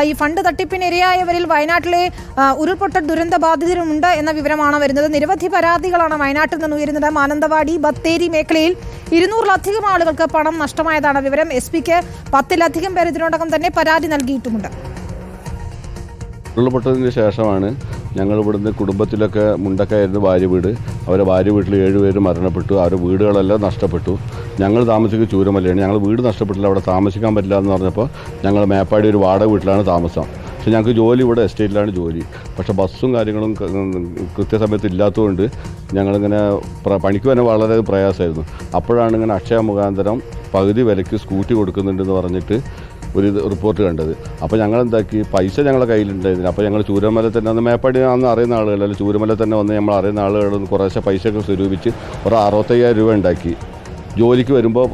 ഈ ഫണ്ട് തട്ടിപ്പിനിരയായവരിൽ വയനാട്ടിലെ ഉരുൾപൊട്ടൽ ദുരന്ത ബാധിതരുമുണ്ട് എന്ന വിവരമാണ് വരുന്നത്. നിരവധി പരാതികളാണ് വയനാട്ടിൽ നിന്ന് ഉയരുന്നത്. മാനന്തവാടി ബത്തേരി മേഖലയിൽ 200-ലധികം ആളുകൾക്ക് പണം നഷ്ടമായതാണ് വിവരം. SP-ക്ക് 10-ലധികം പേർ ഇതിനോടകം തന്നെ പരാതി നൽകിയിട്ടുമുണ്ട്. ഉരുൾപൊട്ടതിന് ശേഷമാണ് ഞങ്ങൾ ഇവിടുന്ന് കുടുംബത്തിലൊക്കെ മുണ്ടക്കായിരുന്നു ഭാര്യ വീട്. അവരെ ഭാര്യ വീട്ടിൽ 7 പേര് മരണപ്പെട്ടു. അവരുടെ വീടുകളെല്ലാം നഷ്ടപ്പെട്ടു. ഞങ്ങൾ താമസിക്കുന്ന ചൂരമലയാണ്. ഞങ്ങൾ വീട് നഷ്ടപ്പെട്ടില്ല, അവിടെ താമസിക്കാൻ പറ്റില്ല എന്ന് പറഞ്ഞപ്പോൾ ഞങ്ങൾ മേപ്പാടി ഒരു വാടക വീട്ടിലാണ് താമസം. പക്ഷേ ഞങ്ങൾക്ക് ജോലി ഇവിടെ എസ്റ്റേറ്റിലാണ് ജോലി. പക്ഷേ ബസ്സും കാര്യങ്ങളും കൃത്യസമയത്ത് ഇല്ലാത്തതുകൊണ്ട് ഞങ്ങളിങ്ങനെ പണിക്ക് തന്നെ വളരെ പ്രയാസമായിരുന്നു. അപ്പോഴാണ് ഇങ്ങനെ അക്ഷയ മുഖാന്തരം പകുതി വിലയ്ക്ക് സ്കൂട്ടി കൊടുക്കുന്നുണ്ടെന്ന് പറഞ്ഞിട്ട് ഒരു റിപ്പോർട്ട് കണ്ടത്. അപ്പോൾ ഞങ്ങളെന്താക്കി, പൈസ ഞങ്ങളുടെ കയ്യിലുണ്ടായിരുന്നില്ല. അപ്പോൾ ഞങ്ങൾ ചൂരമല തന്നെ അന്ന് മേപ്പാടി അന്ന് അറിയുന്ന ആളുകളല്ല, ചൂരമല തന്നെ വന്ന് നമ്മൾ അറിയുന്ന ആളുകളിൽ കുറേശ്ശെ പൈസയൊക്കെ സ്വരൂപിച്ച് ഒരു 65,000 രൂപ ഉണ്ടാക്കി. ജോലിക്ക് വരുമ്പോൾ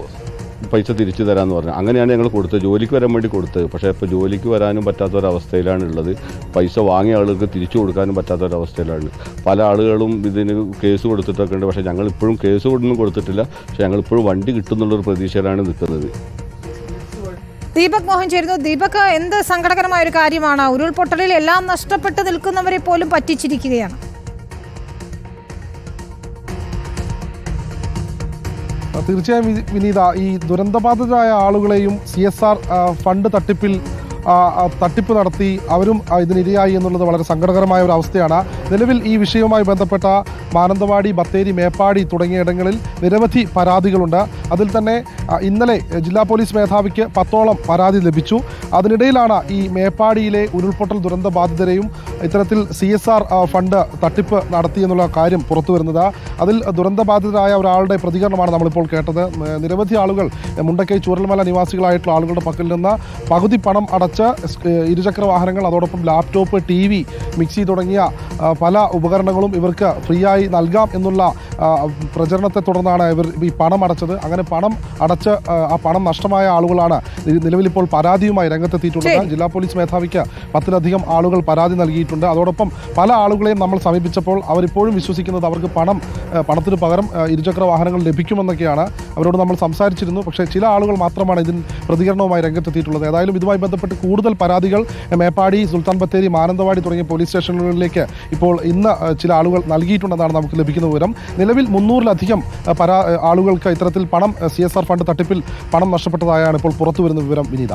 പൈസ തിരിച്ചു തരാമെന്ന് പറഞ്ഞു. അങ്ങനെയാണ് ഞങ്ങൾ കൊടുത്തത്, ജോലിക്ക് വരാൻ വേണ്ടി കൊടുത്തത്. പക്ഷേ ഇപ്പോൾ ജോലിക്ക് വരാനും പറ്റാത്തൊരവസ്ഥയിലാണ് ഉള്ളത്. പൈസ വാങ്ങിയ ആളുകൾക്ക് തിരിച്ചു കൊടുക്കാനും പറ്റാത്തൊരവസ്ഥയിലാണ്. പല ആളുകളും ഇതിന് കേസ് കൊടുത്തിട്ടൊക്കെ ഉണ്ട്. പക്ഷേ ഞങ്ങൾ ഇപ്പോഴും കേസ് ഒന്നും കൊടുത്തിട്ടില്ല. പക്ഷേ ഞങ്ങളിപ്പോഴും വണ്ടി കിട്ടുന്നുള്ളൊരു പ്രതീക്ഷയിലാണ് നിൽക്കുന്നത്. ദീപക് മോഹൻ ചേരുന്നു. ദീപക്, എന്ത് സങ്കടകരമായ ഒരു കാര്യമാണ്. ഉരുൾപൊട്ടലിൽ എല്ലാം നഷ്ടപ്പെട്ട് നിൽക്കുന്നവരെ പോലും പറ്റിച്ചിരിക്കുകയാണ്. തീർച്ചയായും വിനീത, ഈ ദുരന്തബാധിതരായ ആളുകളെയും CSR ഫണ്ട് തട്ടിപ്പ് നടത്തി അവരും ഇതിനിരയായി എന്നുള്ളത് വളരെ സങ്കടകരമായ ഒരു അവസ്ഥയാണ്. നിലവിൽ ഈ വിഷയവുമായി ബന്ധപ്പെട്ട മാനന്തവാടി, ബത്തേരി, മേപ്പാടി തുടങ്ങിയിടങ്ങളിൽ നിരവധി പരാതികളുണ്ട്. അതിൽ തന്നെ ഇന്നലെ ജില്ലാ പോലീസ് മേധാവിക്ക് 10ഓളം പരാതി ലഭിച്ചു. അതിനിടയിലാണ് ഈ മേപ്പാടിയിലെ ഉരുൾപൊട്ടൽ ദുരന്ത ബാധിതരെയും ഇത്തരത്തിൽ CSR ഫണ്ട് തട്ടിപ്പ് നടത്തിയെന്നുള്ള കാര്യം പുറത്തു വരുന്നത്. അതിൽ ദുരന്തബാധിതരായ ഒരാളുടെ പ്രതികരണമാണ് നമ്മളിപ്പോൾ കേട്ടത്. നിരവധി ആളുകൾ മുണ്ടക്കൈ ചൂരൽമല നിവാസികളായിട്ടുള്ള ആളുകളുടെ പക്കൽ നിന്ന് പകുതി പണം അടച്ച് ഇരുചക്ര വാഹനങ്ങൾ, അതോടൊപ്പം ലാപ്ടോപ്പ്, TV, മിക്സി തുടങ്ങിയ പല ഉപകരണങ്ങളും ഇവർക്ക് ഫ്രീ ആയി നൽകാം എന്നുള്ള പ്രചരണത്തെ തുടർന്നാണ് ഇവർ ഈ പണം അടച്ചത്. അങ്ങനെ പണം അടച്ച് ആ പണം നഷ്ടമായ ആളുകളാണ് നിലവിലിപ്പോൾ പരാതിയുമായി രംഗത്തെത്തിയിട്ടുള്ളത്. ജില്ലാ പോലീസ് മേധാവിക്ക് 10-ലധികം ആളുകൾ പരാതി നൽകിയിട്ടുണ്ട്. അതോടൊപ്പം പല ആളുകളെയും നമ്മൾ സമീപിച്ചപ്പോൾ അവരിപ്പോഴും വിശ്വസിക്കുന്നത് അവർക്ക് പണത്തിന് പകരം ഇരുചക്ര വാഹനങ്ങൾ ലഭിക്കുമെന്നൊക്കെയാണ്. അവരോട് നമ്മൾ സംസാരിച്ചിരുന്നു. പക്ഷേ ചില ആളുകൾ മാത്രമാണ് ഇതിന് പ്രതികരണവുമായി രംഗത്തെത്തിയിട്ടുള്ളത്. ഏതായാലും ഇതുമായി ബന്ധപ്പെട്ട് കൂടുതൽ പരാതികൾ മേപ്പാടി, സുൽത്താൻ ബത്തേരി, മാനന്തവാടി തുടങ്ങിയ പോലീസ് സ്റ്റേഷനുകളിലേക്ക് ഇപ്പോൾ ഇന്ന് ചില ആളുകൾ നൽകിയിട്ടുണ്ടെന്നാണ് നമുക്ക് ലഭിക്കുന്ന വിവരം. നിലവിൽ 300-ലധികം ആളുകൾക്ക് ഇത്തരത്തിൽ CSR ഫണ്ട് തട്ടിപ്പിൽ പണം നഷ്ടപ്പെട്ടതായാണ് ഇപ്പോൾ പുറത്തുവരുന്ന വിവരം വിനീത.